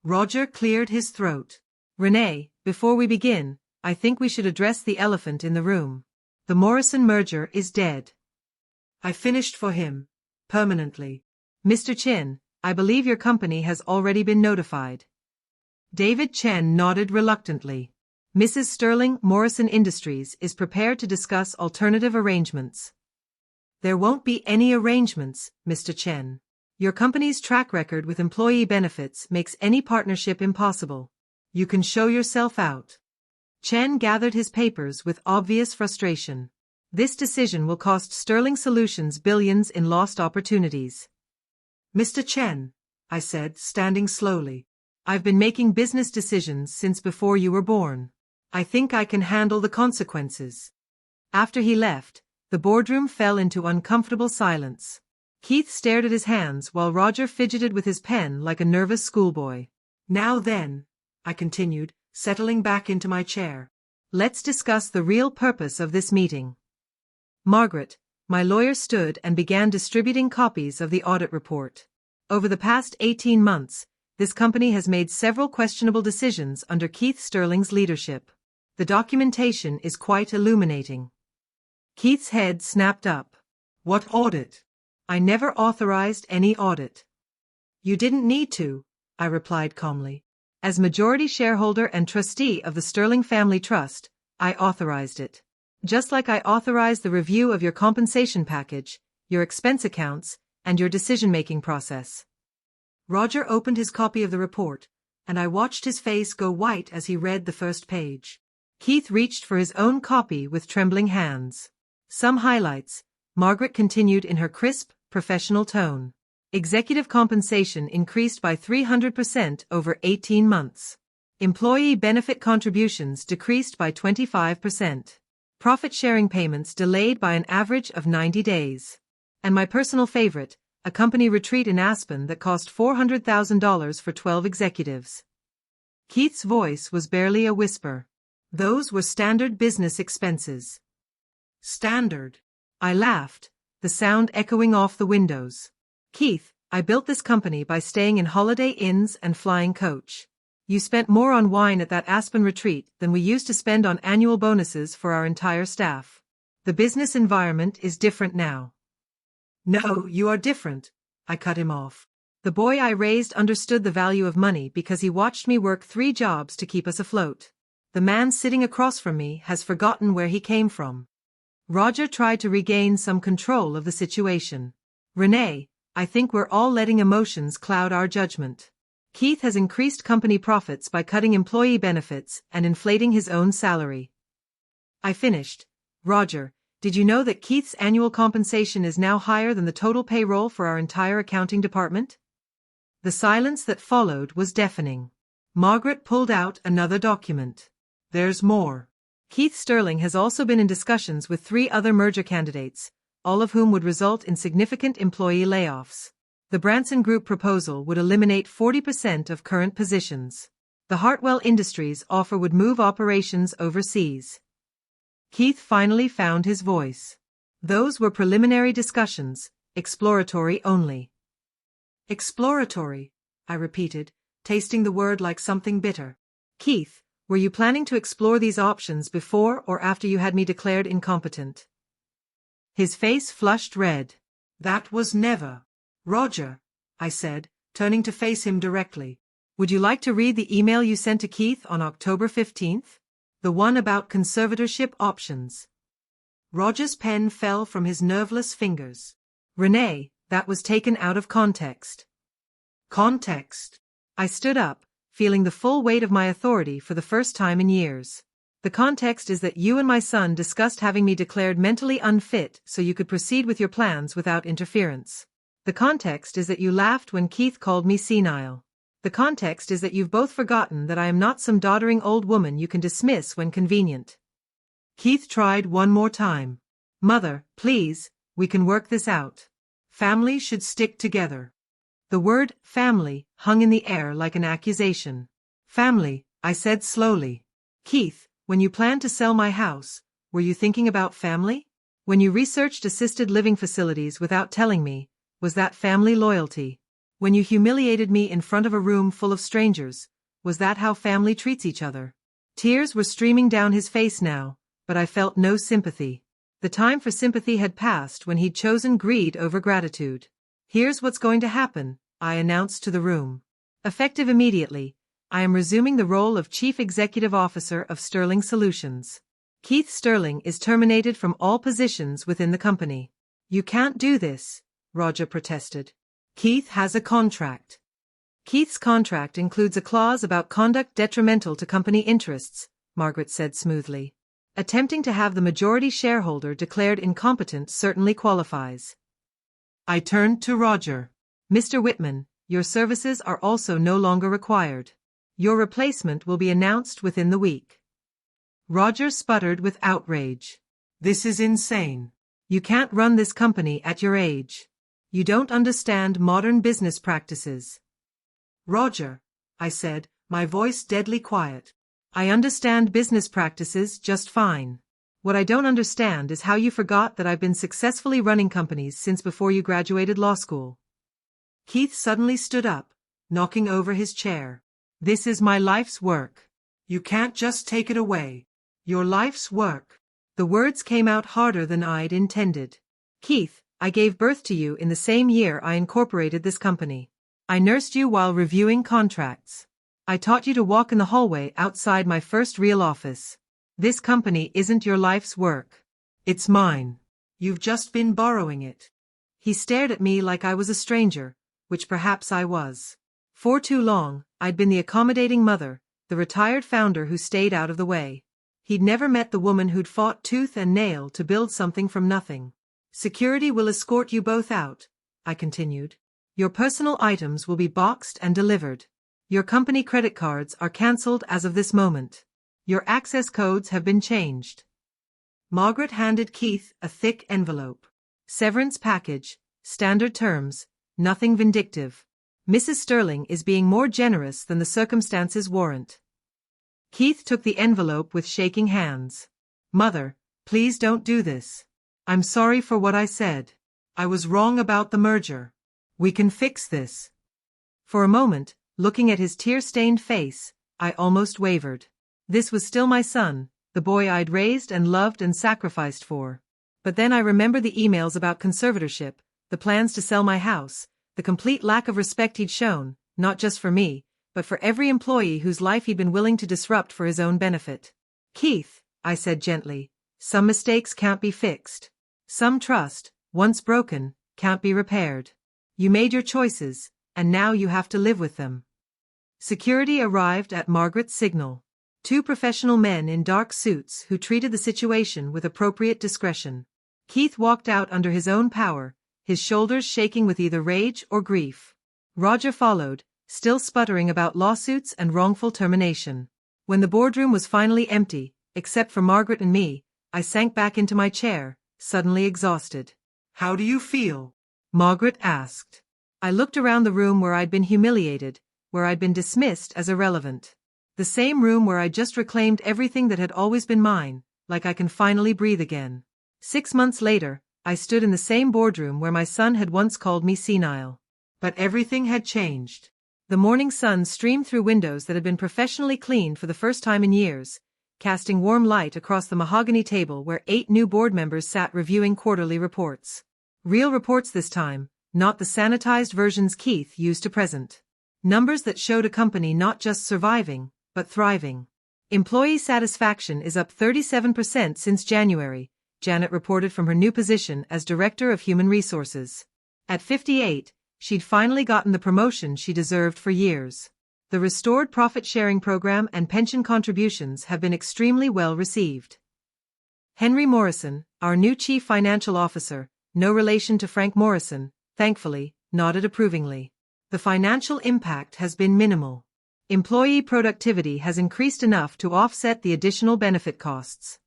Roger cleared his throat. "Renee, before we begin, I think we should address the elephant in the room. The Morrison merger is dead. I finished for him. Permanently. Mr. Chen, I believe your company has already been notified." David Chen nodded reluctantly. "Mrs. Sterling, Morrison Industries, is prepared to discuss alternative arrangements." "There won't be any arrangements, Mr. Chen. Your company's track record with employee benefits makes any partnership impossible. You can show yourself out." Chen gathered his papers with obvious frustration. "This decision will cost Sterling Solutions billions in lost opportunities." "Mr. Chen," I said, standing slowly, "I've been making business decisions since before you were born. I think I can handle the consequences." After he left, the boardroom fell into uncomfortable silence. Keith stared at his hands while Roger fidgeted with his pen like a nervous schoolboy. "Now then," I continued, settling back into my chair, "let's discuss the real purpose of this meeting." Margaret, my lawyer, stood and began distributing copies of the audit report. Over the past 18 months, this company has made several questionable decisions under Keith Sterling's leadership. The documentation is quite illuminating. Keith's head snapped up. "What audit? I never authorized any audit." "You didn't need to," I replied calmly. "As majority shareholder and trustee of the Sterling Family Trust, I authorized it. Just like I authorized the review of your compensation package, your expense accounts, and your decision-making process." Roger opened his copy of the report, and I watched his face go white as he read the first page. Keith reached for his own copy with trembling hands. "Some highlights," Margaret continued in her crisp, professional tone. "Executive compensation increased by 300% over 18 months. Employee benefit contributions decreased by 25%. Profit-sharing payments delayed by an average of 90 days. And my personal favorite, a company retreat in Aspen that cost $400,000 for 12 executives." Keith's voice was barely a whisper. "Those were standard business expenses." "Standard?" I laughed, the sound echoing off the windows. "Keith, I built this company by staying in Holiday Inns and flying coach. You spent more on wine at that Aspen retreat than we used to spend on annual bonuses for our entire staff. The business environment is different now." "No, you are different," I cut him off. "The boy I raised understood the value of money because he watched me work 3 jobs to keep us afloat. The man sitting across from me has forgotten where he came from." Roger tried to regain some control of the situation. "Renee, I think we're all letting emotions cloud our judgment. Keith has increased company profits by cutting employee benefits and inflating his own salary." I finished. "Roger, did you know that Keith's annual compensation is now higher than the total payroll for our entire accounting department?" The silence that followed was deafening. Margaret pulled out another document. "There's more." Keith Sterling has also been in discussions with 3 other merger candidates, all of whom would result in significant employee layoffs. The Branson Group proposal would eliminate 40% of current positions. The Hartwell Industries offer would move operations overseas. Keith finally found his voice. Those were preliminary discussions, exploratory only. Exploratory, I repeated, tasting the word like something bitter. Keith, were you planning to explore these options before or after you had me declared incompetent? His face flushed red. That was never. Roger, I said, turning to face him directly. Would you like to read the email you sent to Keith on October 15th? The one about conservatorship options. Roger's pen fell from his nerveless fingers. Renee, that was taken out of context. Context. I stood up, feeling the full weight of my authority for the first time in years. The context is that you and my son discussed having me declared mentally unfit so you could proceed with your plans without interference. The context is that you laughed when Keith called me senile. The context is that you've both forgotten that I am not some doddering old woman you can dismiss when convenient. Keith tried one more time. Mother, please, we can work this out. Family should stick together. The word family hung in the air like an accusation. Family, I said slowly. Keith, when you planned to sell my house, were you thinking about family? When you researched assisted living facilities without telling me, was that family loyalty? When you humiliated me in front of a room full of strangers, was that how family treats each other? Tears were streaming down his face now, but I felt no sympathy. The time for sympathy had passed when he'd chosen greed over gratitude. Here's what's going to happen, I announced to the room. Effective immediately, I am resuming the role of Chief Executive Officer of Sterling Solutions. Keith Sterling is terminated from all positions within the company. You can't do this, Roger protested. Keith has a contract. Keith's contract includes a clause about conduct detrimental to company interests, Margaret said smoothly. Attempting to have the majority shareholder declared incompetent certainly qualifies. I turned to Roger. Mr. Whitman, your services are also no longer required. Your replacement will be announced within the week. Roger sputtered with outrage. This is insane. You can't run this company at your age. You don't understand modern business practices. Roger, I said, my voice deadly quiet. I understand business practices just fine. What I don't understand is how you forgot that I've been successfully running companies since before you graduated law school. Keith suddenly stood up, knocking over his chair. This is my life's work. You can't just take it away. Your life's work. The words came out harder than I'd intended. Keith, I gave birth to you in the same year I incorporated this company. I nursed you while reviewing contracts. I taught you to walk in the hallway outside my first real office. This company isn't your life's work. It's mine. You've just been borrowing it. He stared at me like I was a stranger, which perhaps I was. For too long, I'd been the accommodating mother, the retired founder who stayed out of the way. He'd never met the woman who'd fought tooth and nail to build something from nothing. Security will escort you both out, I continued. Your personal items will be boxed and delivered. Your company credit cards are cancelled as of this moment. Your access codes have been changed. Margaret handed Keith a thick envelope. Severance package, standard terms, nothing vindictive. Mrs. Sterling is being more generous than the circumstances warrant. Keith took the envelope with shaking hands. Mother, please don't do this. I'm sorry for what I said. I was wrong about the merger. We can fix this. For a moment, looking at his tear-stained face, I almost wavered. This was still my son, the boy I'd raised and loved and sacrificed for. But then I remembered the emails about conservatorship, the plans to sell my house, the complete lack of respect he'd shown, not just for me, but for every employee whose life he'd been willing to disrupt for his own benefit. Keith, I said gently, some mistakes can't be fixed. Some trust, once broken, can't be repaired. You made your choices, and now you have to live with them. Security arrived at Margaret's signal. 2 professional men in dark suits who treated the situation with appropriate discretion. Keith walked out under his own power, his shoulders shaking with either rage or grief. Roger followed, still sputtering about lawsuits and wrongful termination. When the boardroom was finally empty, Except for Margaret and me, I sank back into my chair, suddenly exhausted. How do you feel? Margaret asked. I looked around the room where I'd been humiliated, where I'd been dismissed as irrelevant. The same room where I'd just reclaimed everything that had always been mine, like I can finally breathe again. 6 months later, I stood in the same boardroom where my son had once called me senile. But everything had changed. The morning sun streamed through windows that had been professionally cleaned for the first time in years, casting warm light across the mahogany table where 8 new board members sat reviewing quarterly reports. Real reports this time, not the sanitized versions Keith used to present. Numbers that showed a company not just surviving, but thriving. Employee satisfaction is up 37% since January, Janet reported from her new position as Director of Human Resources. At 58, she'd finally gotten the promotion she deserved for years. The restored profit-sharing program and pension contributions have been extremely well received. Henry Morrison, our new Chief Financial Officer, no relation to Frank Morrison, thankfully, nodded approvingly. The financial impact has been minimal. Employee productivity has increased enough to offset the additional benefit costs.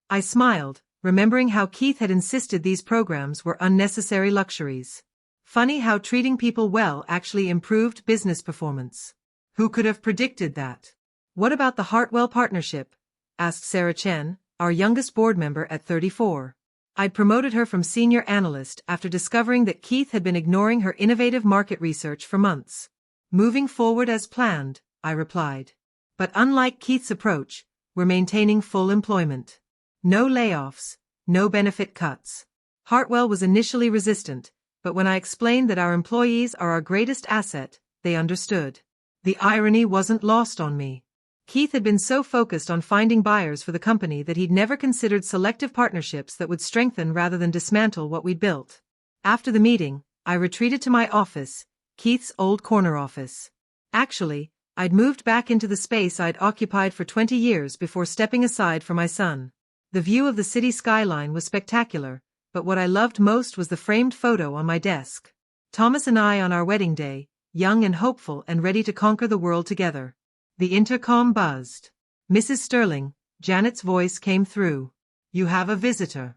I smiled, remembering how Keith had insisted these programs were unnecessary luxuries. Funny how treating people well actually improved business performance. Who could have predicted that? What about the Hartwell partnership? Asked Sarah Chen, our youngest board member at 34. I'd promoted her from senior analyst after discovering that Keith had been ignoring her innovative market research for months. Moving forward as planned, I replied. But unlike Keith's approach, we're maintaining full employment. No layoffs, no benefit cuts. Hartwell was initially resistant, but when I explained that our employees are our greatest asset, they understood. The irony wasn't lost on me. Keith had been so focused on finding buyers for the company that he'd never considered selective partnerships that would strengthen rather than dismantle what we'd built. After the meeting, I retreated to my office, Keith's old corner office. Actually, I'd moved back into the space I'd occupied for 20 years before stepping aside for my son. The view of the city skyline was spectacular, but what I loved most was the framed photo on my desk. Thomas and I on our wedding day, young and hopeful and ready to conquer the world together. The intercom buzzed. Mrs. Sterling, Janet's voice came through. You have a visitor.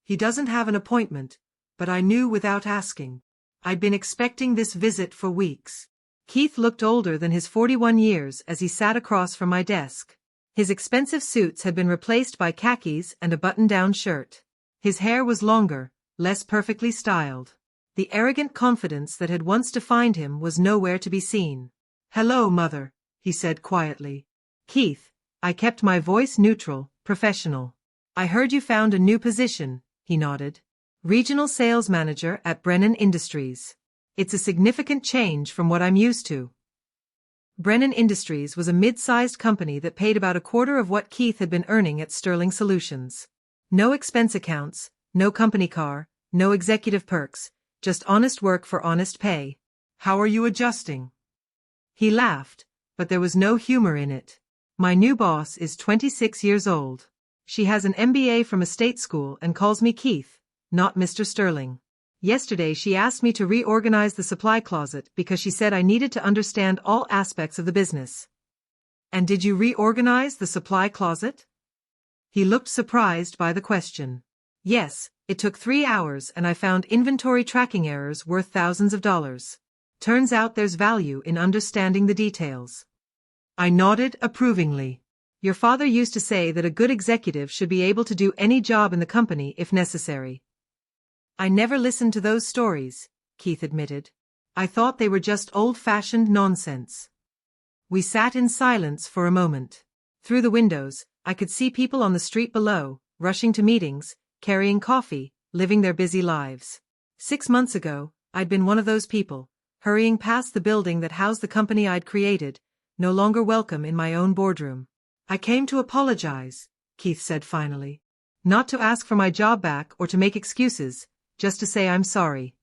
He doesn't have an appointment, but I knew without asking. I'd been expecting this visit for weeks. Keith looked older than his 41 years as he sat across from my desk. His expensive suits had been replaced by khakis and a button-down shirt. His hair was longer, less perfectly styled. The arrogant confidence that had once defined him was nowhere to be seen. "Hello, Mother," he said quietly. "Keith," I kept my voice neutral, professional. "I heard you found a new position," he nodded. "Regional Sales Manager at Brennan Industries. It's a significant change from what I'm used to." Brennan Industries was a mid-sized company that paid about a quarter of what Keith had been earning at Sterling Solutions. No expense accounts, no company car, no executive perks, just honest work for honest pay. "How are you adjusting?" He laughed, but there was no humor in it. "My new boss is 26 years old. She has an MBA from a state school and calls me Keith, not Mr. Sterling. Yesterday she asked me to reorganize the supply closet because she said I needed to understand all aspects of the business." "And did you reorganize the supply closet?" He looked surprised by the question. "Yes, it took 3 hours and I found inventory tracking errors worth thousands of dollars. Turns out there's value in understanding the details." I nodded approvingly. "Your father used to say that a good executive should be able to do any job in the company if necessary." "I never listened to those stories," Keith admitted. "I thought they were just old-fashioned nonsense." We sat in silence for a moment. Through the windows, I could see people on the street below, rushing to meetings, carrying coffee, living their busy lives. 6 months ago, I'd been one of those people, hurrying past the building that housed the company I'd created, no longer welcome in my own boardroom. "I came to apologize," Keith said finally. "Not to ask for my job back or to make excuses, just to say I'm sorry."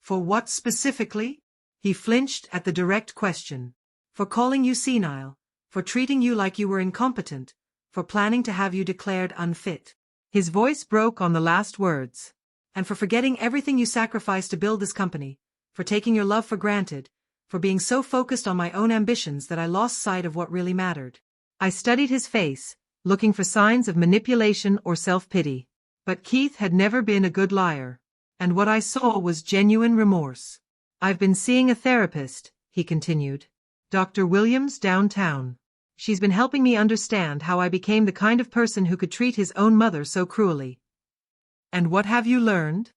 "For what specifically?" He flinched at the direct question. "For calling you senile, for treating you like you were incompetent, for planning to have you declared unfit." His voice broke on the last words. "And for forgetting everything you sacrificed to build this company, for taking your love for granted, for being so focused on my own ambitions that I lost sight of what really mattered." I studied his face, looking for signs of manipulation or self-pity. But Keith had never been a good liar. And what I saw was genuine remorse. I've been seeing a therapist, he continued. Dr. Williams downtown. She's been helping me understand how I became the kind of person who could treat his own mother so cruelly. And what have you learned?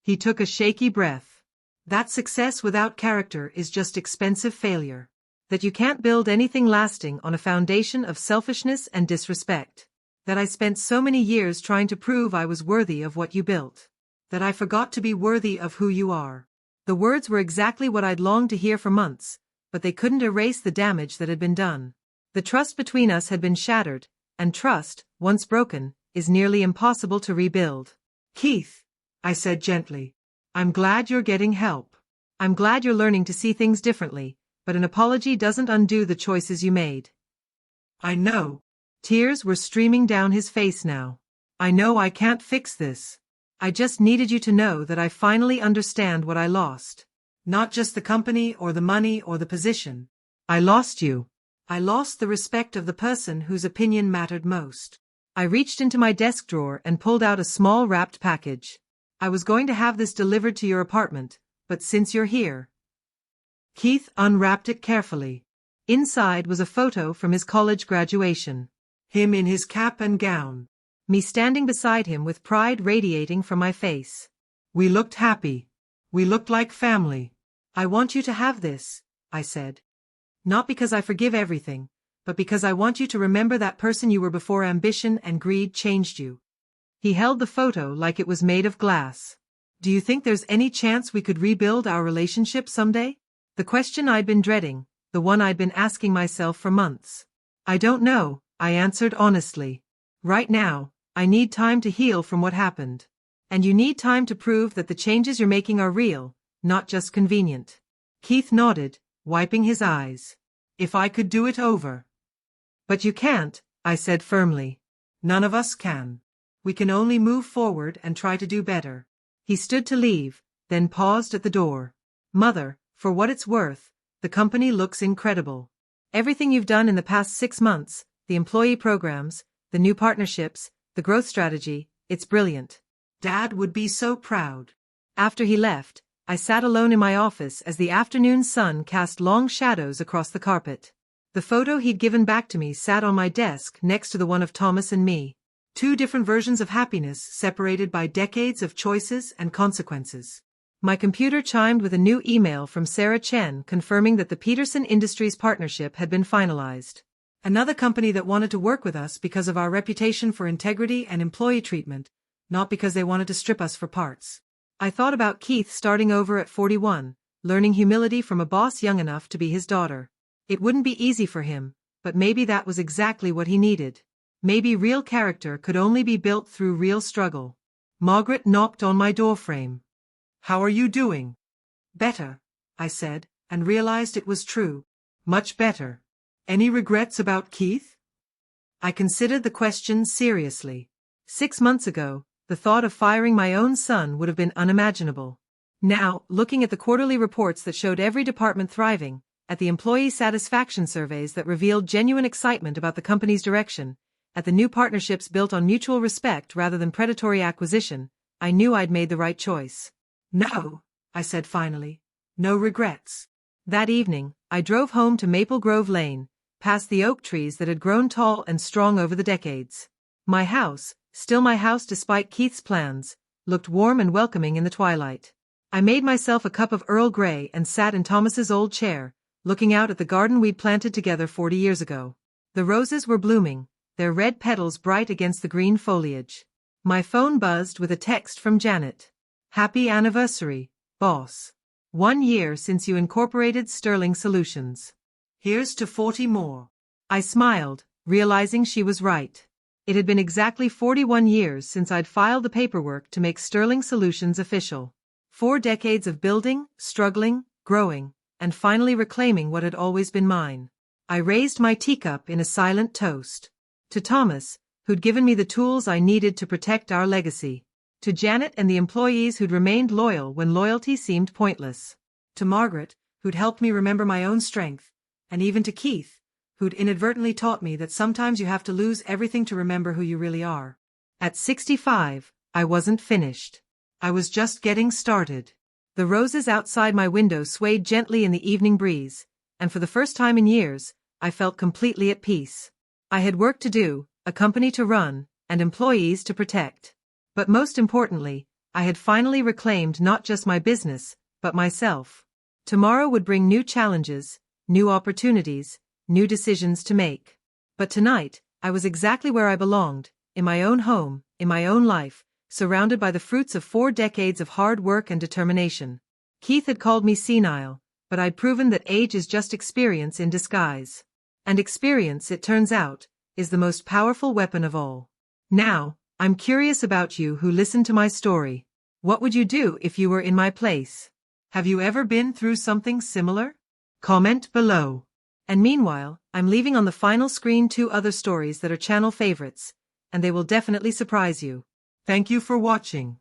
He took a shaky breath. That success without character is just expensive failure. That you can't build anything lasting on a foundation of selfishness and disrespect. That I spent so many years trying to prove I was worthy of what you built. That I forgot to be worthy of who you are. The words were exactly what I'd longed to hear for months, but they couldn't erase the damage that had been done. The trust between us had been shattered, and trust, once broken, is nearly impossible to rebuild. Keith, I said gently, I'm glad you're getting help. I'm glad you're learning to see things differently, but an apology doesn't undo the choices you made. I know. Tears were streaming down his face now. I know I can't fix this. I just needed you to know that I finally understand what I lost. Not just the company or the money or the position. I lost you. I lost the respect of the person whose opinion mattered most. I reached into my desk drawer and pulled out a small wrapped package. I was going to have this delivered to your apartment, but since you're here. Keith unwrapped it carefully. Inside was a photo from his college graduation. Him in his cap and gown. Me standing beside him with pride radiating from my face. We looked happy. We looked like family. I want you to have this, I said. Not because I forgive everything, but because I want you to remember that person you were before ambition and greed changed you. He held the photo like it was made of glass. Do you think there's any chance we could rebuild our relationship someday? The question I'd been dreading, the one I'd been asking myself for months. I don't know, I answered honestly. Right now, I need time to heal from what happened. And you need time to prove that the changes you're making are real, not just convenient. Keith nodded, wiping his eyes. If I could do it over. But you can't, I said firmly. None of us can. We can only move forward and try to do better. He stood to leave, then paused at the door. Mother, for what it's worth, the company looks incredible. Everything you've done in the past 6 months, the employee programs, the new partnerships, the growth strategy, it's brilliant. Dad would be so proud. After he left, I sat alone in my office as the afternoon sun cast long shadows across the carpet. The photo he'd given back to me sat on my desk next to the one of Thomas and me. 2 different versions of happiness separated by decades of choices and consequences. My computer chimed with a new email from Sarah Chen confirming that the Peterson Industries partnership had been finalized. Another company that wanted to work with us because of our reputation for integrity and employee treatment, not because they wanted to strip us for parts. I thought about Keith starting over at 41, learning humility from a boss young enough to be his daughter. It wouldn't be easy for him, but maybe that was exactly what he needed. Maybe real character could only be built through real struggle. Margaret knocked on my doorframe. How are you doing? Better, I said, and realized it was true. Much better. Any regrets about Keith? I considered the question seriously. 6 months ago, the thought of firing my own son would have been unimaginable. Now, looking at the quarterly reports that showed every department thriving, at the employee satisfaction surveys that revealed genuine excitement about the company's direction, at the new partnerships built on mutual respect rather than predatory acquisition, I knew I'd made the right choice. No, I said finally. No regrets. That evening, I drove home to Maple Grove Lane, past the oak trees that had grown tall and strong over the decades. My house, still my house despite Keith's plans, looked warm and welcoming in the twilight. I made myself a cup of Earl Grey and sat in Thomas's old chair, looking out at the garden we'd planted together 40 years ago. The roses were blooming, their red petals bright against the green foliage. My phone buzzed with a text from Janet. Happy anniversary, boss. 1 year since you incorporated Sterling Solutions. Here's to 40 more. I smiled, realizing she was right. It had been exactly 41 years since I'd filed the paperwork to make Sterling Solutions official. 4 decades of building, struggling, growing, and finally reclaiming what had always been mine. I raised my teacup in a silent toast. To Thomas, who'd given me the tools I needed to protect our legacy. To Janet and the employees who'd remained loyal when loyalty seemed pointless. To Margaret, who'd helped me remember my own strength. And even to Keith, who'd inadvertently taught me that sometimes you have to lose everything to remember who you really are. At 65, I wasn't finished. I was just getting started. The roses outside my window swayed gently in the evening breeze, and for the first time in years, I felt completely at peace. I had work to do, a company to run, and employees to protect. But most importantly, I had finally reclaimed not just my business, but myself. Tomorrow would bring new challenges, new opportunities, new decisions to make. But tonight, I was exactly where I belonged, in my own home, in my own life, surrounded by the fruits of 4 decades of hard work and determination. Keith had called me senile, but I'd proven that age is just experience in disguise. And experience, it turns out, is the most powerful weapon of all. Now, I'm curious about you who listened to my story. What would you do if you were in my place? Have you ever been through something similar? Comment below. And meanwhile, I'm leaving on the final screen 2 other stories that are channel favorites, and they will definitely surprise you. Thank you for watching.